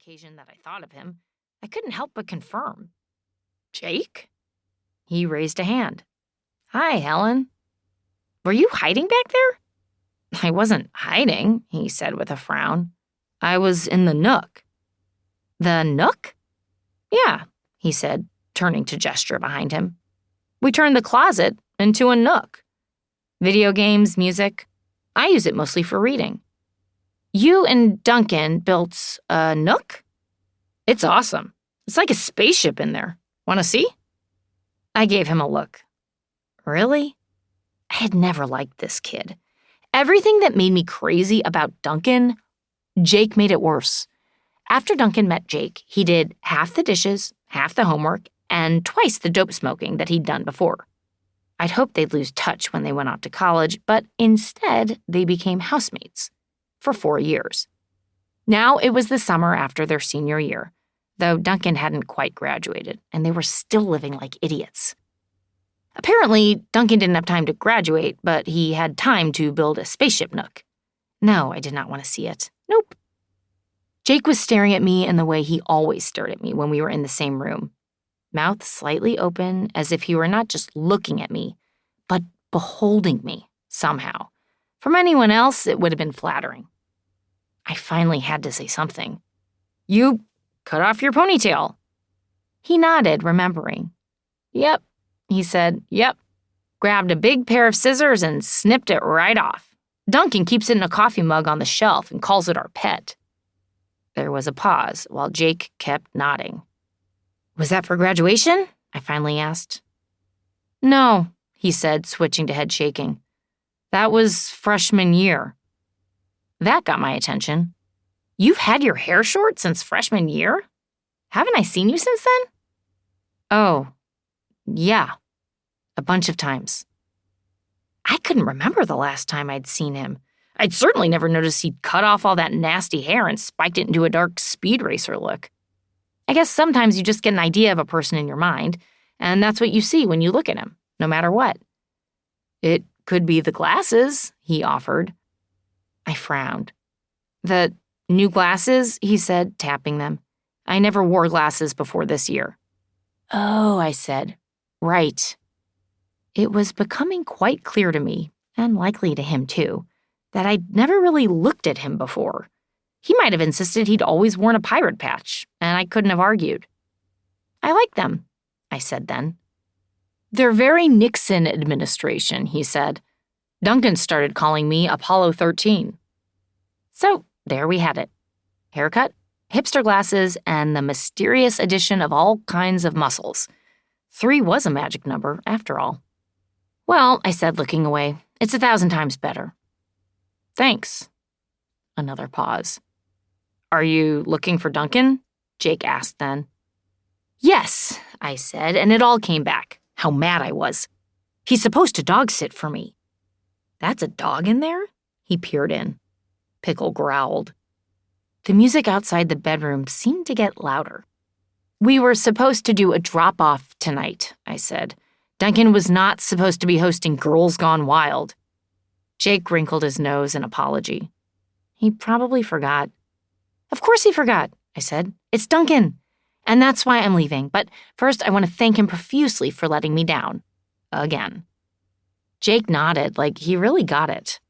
occasion that I thought of him, I couldn't help but confirm. "Jake?" He raised a hand. "Hi, Helen. Were you hiding back there?" "I wasn't hiding," he said with a frown. "I was in the nook." "The nook?" "Yeah," he said, turning to gesture behind him. "We turned the closet into a nook. Video games, music. I use it mostly for reading." "You and Duncan built a nook?" "It's awesome. It's like a spaceship in there. Want to see?" I gave him a look. Really? I had never liked this kid. Everything that made me crazy about Duncan, Jake made it worse. After Duncan met Jake, he did half the dishes, half the homework, and twice the dope smoking that he'd done before. I'd hoped they'd lose touch when they went off to college, but instead they became housemates for 4 years. Now it was the summer after their senior year, though Duncan hadn't quite graduated, and they were still living like idiots. Apparently, Duncan didn't have time to graduate, but he had time to build a spaceship nook. No, I did not want to see it. Nope. Jake was staring at me in the way he always stared at me when we were in the same room. Mouth slightly open, as if he were not just looking at me, but beholding me, somehow. From anyone else, it would have been flattering. I finally had to say something. "You cut off your ponytail." He nodded, remembering. "Yep," he said, "yep. Grabbed a big pair of scissors and snipped it right off. Duncan keeps it in a coffee mug on the shelf and calls it our pet." There was a pause while Jake kept nodding. "Was that for graduation?" I finally asked. "No," he said, switching to head shaking. "That was freshman year." That got my attention. "You've had your hair short since freshman year? Haven't I seen you since then?" "Oh, yeah, a bunch of times." I couldn't remember the last time I'd seen him. I'd certainly never noticed he'd cut off all that nasty hair and spiked it into a dark speed racer look. I guess sometimes you just get an idea of a person in your mind, and that's what you see when you look at him, no matter what. "It could be the glasses," he offered. I frowned. "The new glasses?" he said, tapping them. "I never wore glasses before this year." "Oh," I said. "Right." It was becoming quite clear to me, and likely to him too, that I'd never really looked at him before. He might have insisted he'd always worn a pirate patch, and I couldn't have argued. "I like them," I said then. "They're very Nixon administration," he said. "Duncan started calling me Apollo 13. So there we had it. Haircut, hipster glasses, and the mysterious addition of all kinds of muscles. 3 was a magic number, after all. "Well," I said, looking away, "it's 1,000 times better." "Thanks." Another pause. "Are you looking for Duncan?" Jake asked then. "Yes," I said, and it all came back. How mad I was. "He's supposed to dog sit for me." "That's a dog in there?" He peered in. Pickle growled. The music outside the bedroom seemed to get louder. "We were supposed to do a drop-off tonight," I said. "Duncan was not supposed to be hosting Girls Gone Wild." Jake wrinkled his nose in apology. He probably forgot. "Of course he forgot," I said. "It's Duncan. And that's why I'm leaving. But first I want to thank him profusely for letting me down. Again." Jake nodded like he really got it.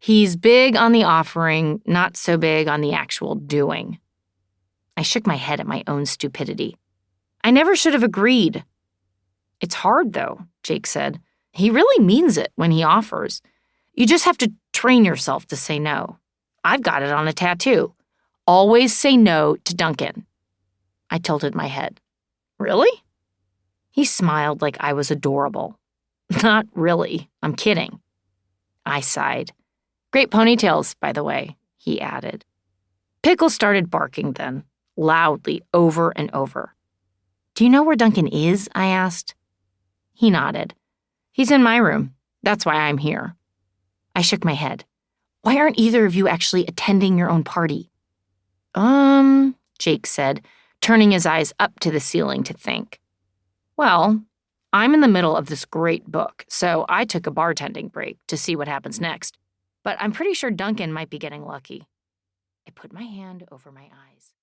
"He's big on the offering, not so big on the actual doing." I shook my head at my own stupidity. I never should have agreed. "It's hard, though," Jake said. "He really means it when he offers. You just have to train yourself to say no. I've got it on a tattoo. Always say no to Duncan." I tilted my head. "Really?" He smiled like I was adorable. "Not really. I'm kidding." I sighed. "Great ponytails, by the way," he added. Pickle started barking then, loudly, over and over. "Do you know where Duncan is?" I asked. He nodded. "He's in my room. That's why I'm here." I shook my head. "Why aren't either of you actually attending your own party?" Jake said, turning his eyes up to the ceiling to think. "Well, I'm in the middle of this great book, so I took a bartending break to see what happens next. But I'm pretty sure Duncan might be getting lucky." I put my hand over my eyes.